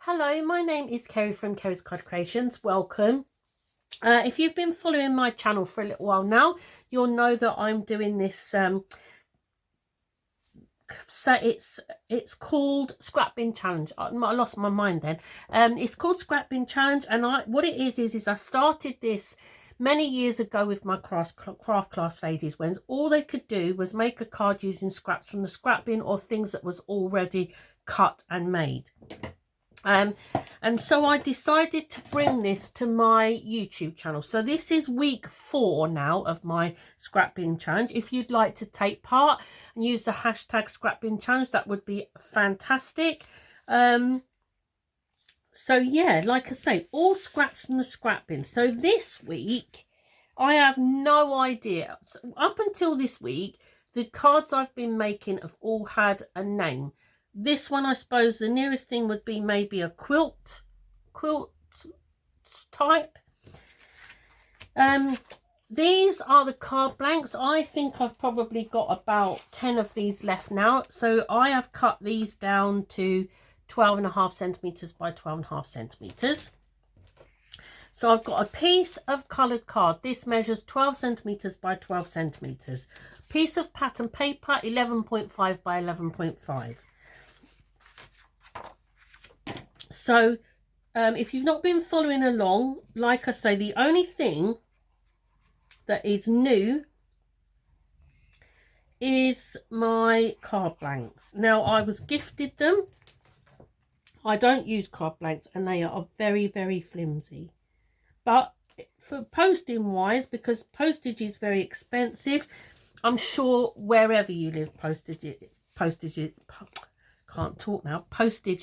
Hello, my name is Kerry from Kerry's Card Creations. Welcome. If you've been following my channel for a little while now, you'll know that I'm doing this. So it's called Scrap Bin Challenge. I lost my mind then. It's called Scrap Bin Challenge, and what it is I started this many years ago with my craft class ladies, when all they could do was make a card using scraps from the scrap bin or things that was already cut and made. And so I decided to bring this to my YouTube channel. So this is week 4 now of my Scrap Bin Challenge. If you'd like to take part and use the hashtag Scrap Bin Challenge, that would be fantastic. So yeah, like I say, all scraps from the scrap bin. So this week, I have no idea. So up until this week, the cards I've been making have all had a name. This one, I suppose, the nearest thing would be maybe a quilt type. These are the card blanks. I think I've probably got about 10 of these left now. So I have cut these down to 12.5 centimeters by 12.5 centimeters. So I've got a piece of coloured card. This measures 12 centimeters by 12 centimeters. Piece of pattern paper, 11.5 by 11.5. So if you've not been following along, like I say, the only thing that is new is my card blanks. Now, I was gifted them. I don't use card blanks, and they are very, very flimsy. But for posting wise, because postage is very expensive, I'm sure wherever you live, postage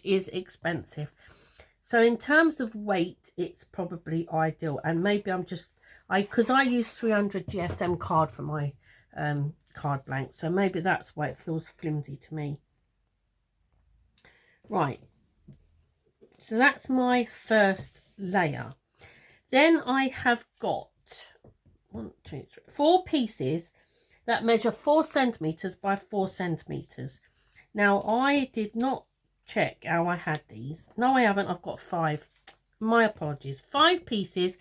is expensive. So in terms of weight, it's probably ideal. And maybe because I use 300 GSM card for my card blank, so maybe that's why it feels flimsy to me. Right, so that's my first layer. Then I have got 4 pieces that measure 4 centimeters by 4 centimeters. Now, I did not check how I had these. No, I haven't. I've got 5. My apologies. 5 pieces,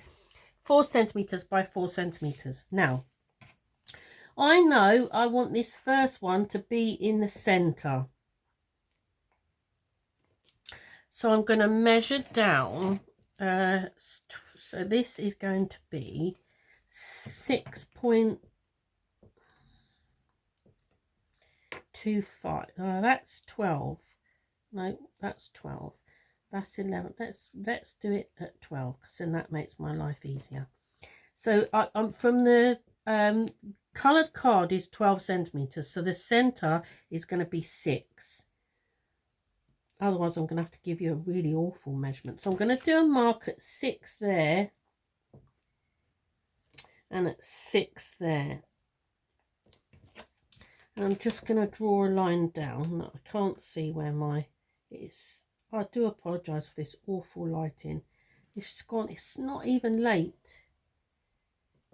4 centimeters by 4 centimeters. Now, I know I want this first one to be in the center. So I'm going to measure down. So this is going to be 6.25. That's 12. No, that's 12. That's 11. Let's do it at 12, because then that makes my life easier. So I'm from the coloured card is 12 centimeters. So the center is going to be 6. Otherwise, I'm going to have to give you a really awful measurement. So I'm going to do a mark at 6 there. And at 6 there. And I'm just going to draw a line down. I can't see where my is. I do apologise for this awful lighting. It's gone. It's not even late.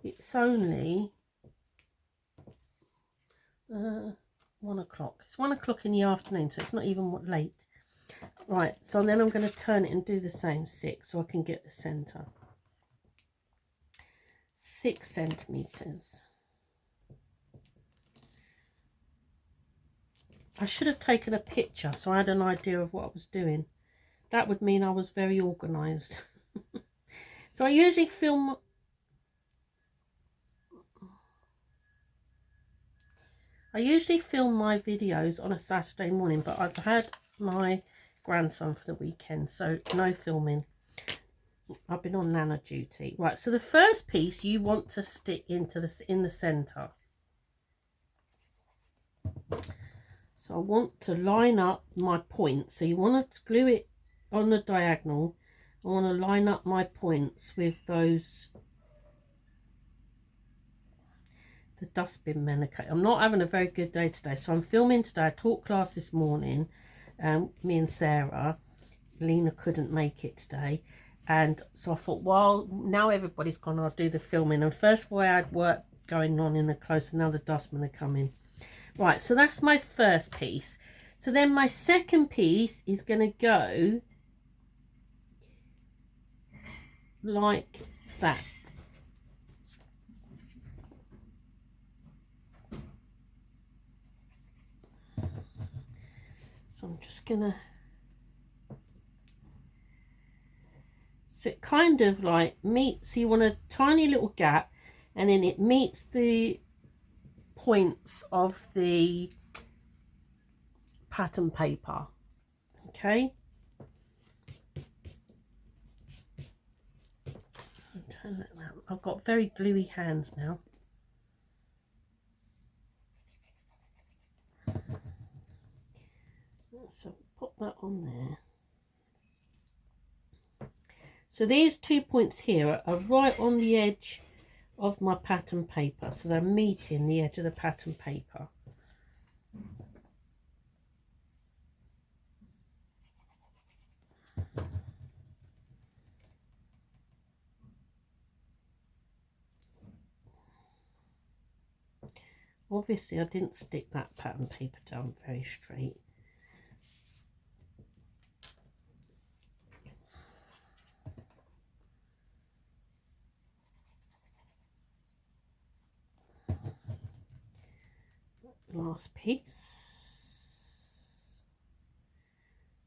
It's only 1 o'clock. It's 1 o'clock in the afternoon, so it's not even late. Right, so then I'm going to turn it and do the same 6 so I can get the centre. 6 centimeters. I should have taken a picture so I had an idea of what I was doing. That would mean I was very organised. So I usually film... my videos on a Saturday morning, but I've had my grandson for the weekend, so no filming. I've been on nana duty. Right, so the first piece you want to stick into this in the centre. So I want to line up my points. So you want to glue it on the diagonal. I want to line up my points with those. The dustbin men. Okay, I'm not having a very good day today. So I'm filming today. I taught class this morning. Me and Sarah. Lena couldn't make it today. And so I thought, well, now everybody's gone, I'll do the filming. And first of all, I had work going on in the close, and now the dustmen are coming. Right, so that's my first piece. So then my second piece is going to go like that. So I'm just gonna, so it kind of like meets, so you want a tiny little gap, and then it meets the points of the pattern paper. Okay, turn that around. I've got very gluey hands now. So put that on there. So these 2 points here are right on the edge of my pattern paper, so they're meeting the edge of the pattern paper. Obviously I didn't stick that pattern paper down very straight. Last piece.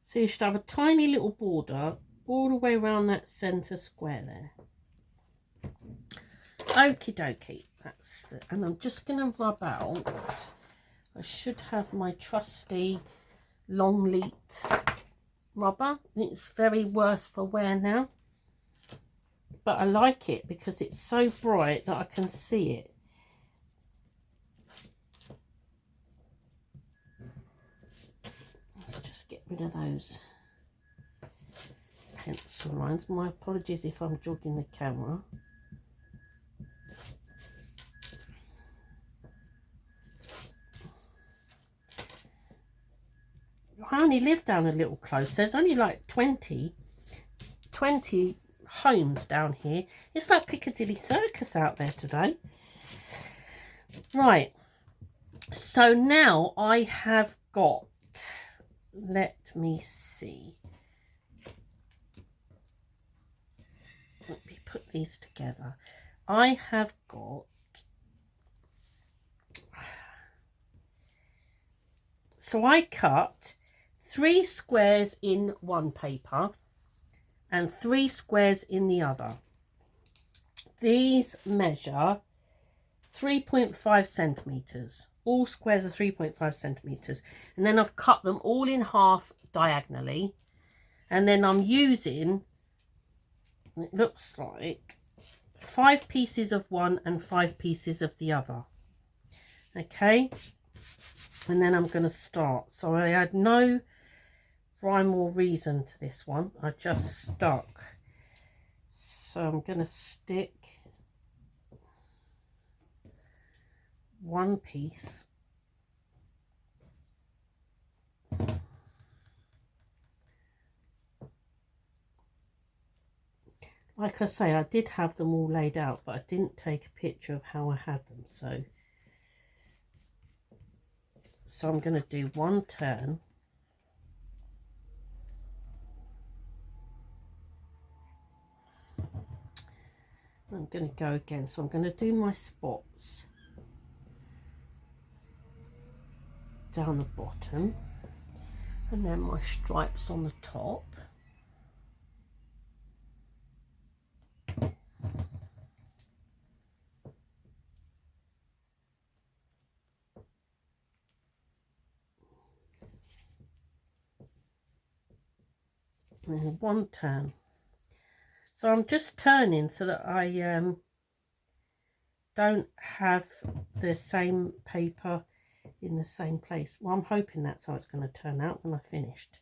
So you should have a tiny little border all the way around that centre square there. Okie dokie, that's the, and I'm just going to rub out, I should have my trusty Longleat rubber. It's very worse for wear now, but I like it because it's so bright that I can see it. Let's just get rid of those pencil lines. My apologies if I'm jogging the camera. I only live down a little close. There's only like 20 homes down here. It's like Piccadilly Circus out there today. Right, so now I have got, let me see, let me put these together. I have got, so I cut 3 squares in one paper and 3 squares in the other. These measure 3.5 centimeters. All squares are 3.5 centimeters. And then I've cut them all in half diagonally. And then I'm using, it looks like, 5 pieces of one and 5 pieces of the other. Okay. And then I'm going to start. So I had no rhyme or reason to this one. I just stuck. So I'm going to stick one piece like I say, I did have them all laid out, but I didn't take a picture of how I had them, so I'm going to do one turn. I'm going to go again, so I'm going to do my spots down the bottom and then my stripes on the top. And then one turn. So I'm just turning so that I don't have the same paper in the same place. Well, I'm hoping that's how it's going to turn out when I finished.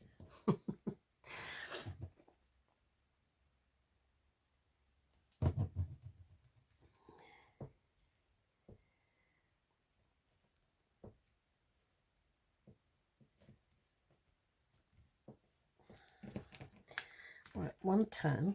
Right, one turn.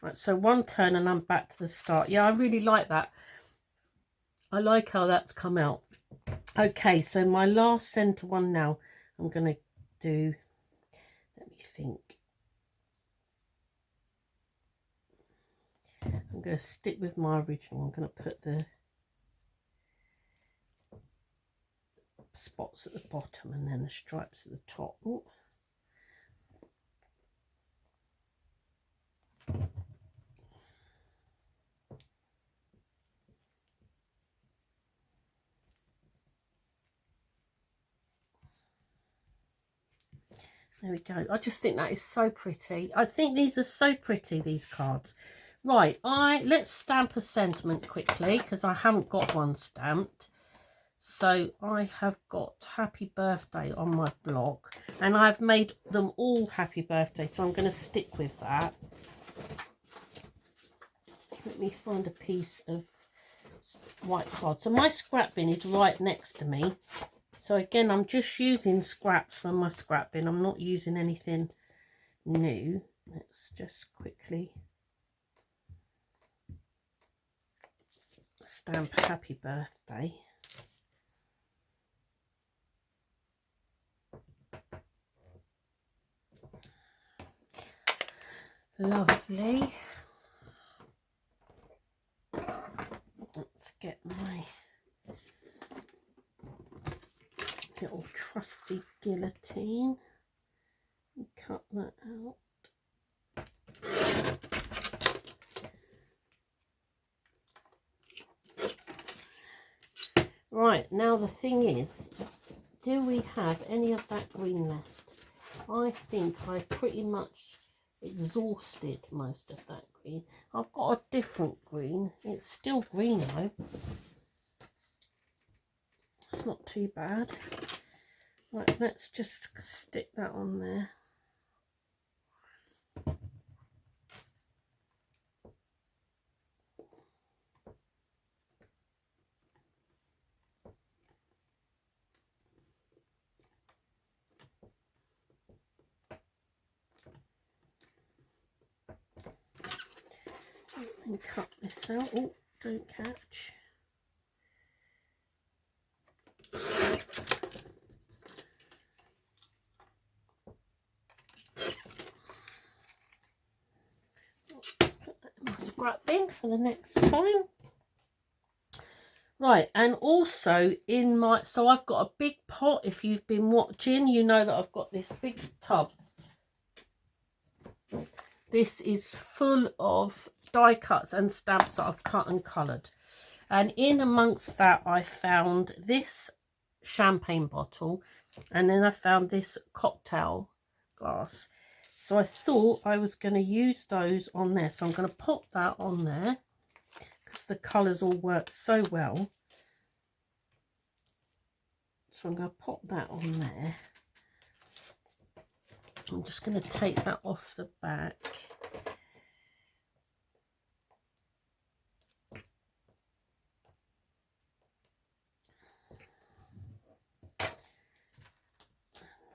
Right, so one turn and I'm back to the start. Yeah, I really like that. I like how that's come out. Okay, so my last centre one now, I'm going to do, let me think. I'm going to stick with my original. I'm going to put the spots at the bottom and then the stripes at the top. Ooh. There we go. I just think that is so pretty. I think these are so pretty, these cards. Right, let's stamp a sentiment quickly because I haven't got one stamped. So I have got happy birthday on my block and I've made them all happy birthday. So I'm going to stick with that. Let me find a piece of white card. So my scrap bin is right next to me. So again, I'm just using scraps from my scrap bin. I'm not using anything new. Let's just quickly stamp happy birthday. Lovely. Let's get my little trusty guillotine and cut that out. Right, now the thing is, do we have any of that green left? I think I pretty much exhausted most of that green. I've got a different green. It's still green though. It's not too bad. Right, let's just stick that on there. And cut this out. Oh, don't catch. Put that in my scrap bin for the next time. Right, and also in my, so I've got a big pot. If you've been watching, you know that I've got this big tub. This is full of die cuts and stamps that I've cut and coloured. And in amongst that, I found this champagne bottle. And then I found this cocktail glass. So I thought I was going to use those on there. So I'm going to pop that on there because the colours all work so well. So I'm going to pop that on there. I'm just going to take that off the back.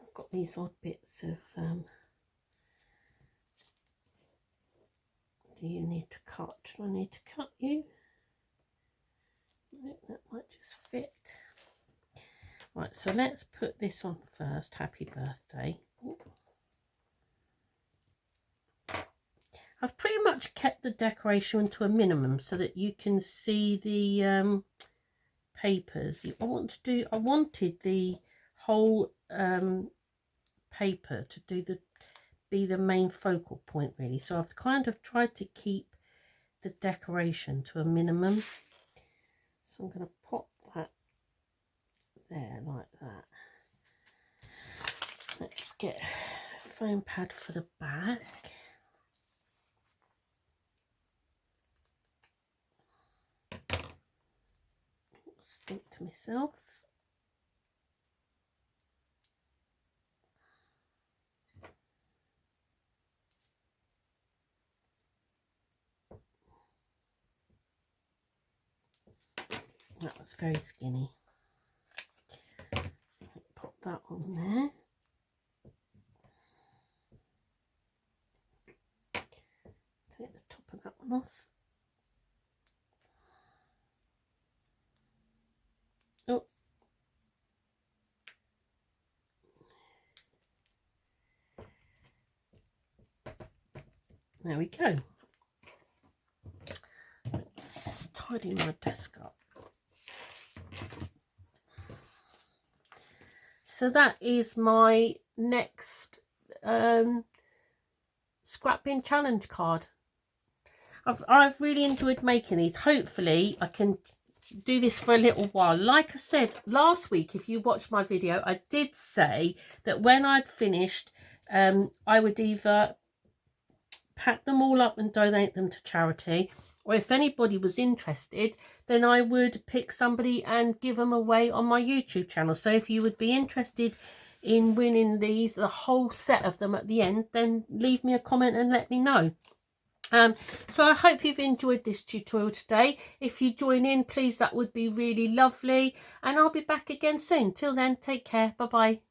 I've got these odd bits of, do you need to cut? Do I need to cut you? No, that might just fit. Right, so let's put this on first. Happy birthday. Ooh. I've pretty much kept the decoration to a minimum so that you can see the papers. I wanted the whole paper to be the main focal point really. So I've kind of tried to keep the decoration to a minimum. So I'm going to pop that there like that. Let's get a foam pad for the back. Stick to myself. That was very skinny. Pop that on there. Take the top moth. Oh. There we go. Let's tidy my desk up. So that is my next scrap bin challenge card. I've really enjoyed making these. Hopefully I can do this for a little while. Like I said last week, if you watched my video, I did say that when I'd finished, I would either pack them all up and donate them to charity, or if anybody was interested, then I would pick somebody and give them away on my YouTube channel. So if you would be interested in winning these, the whole set of them at the end, then leave me a comment and let me know. So I hope you've enjoyed this tutorial today. If you join in, please, that would be really lovely, and I'll be back again soon. Till then, take care. Bye bye.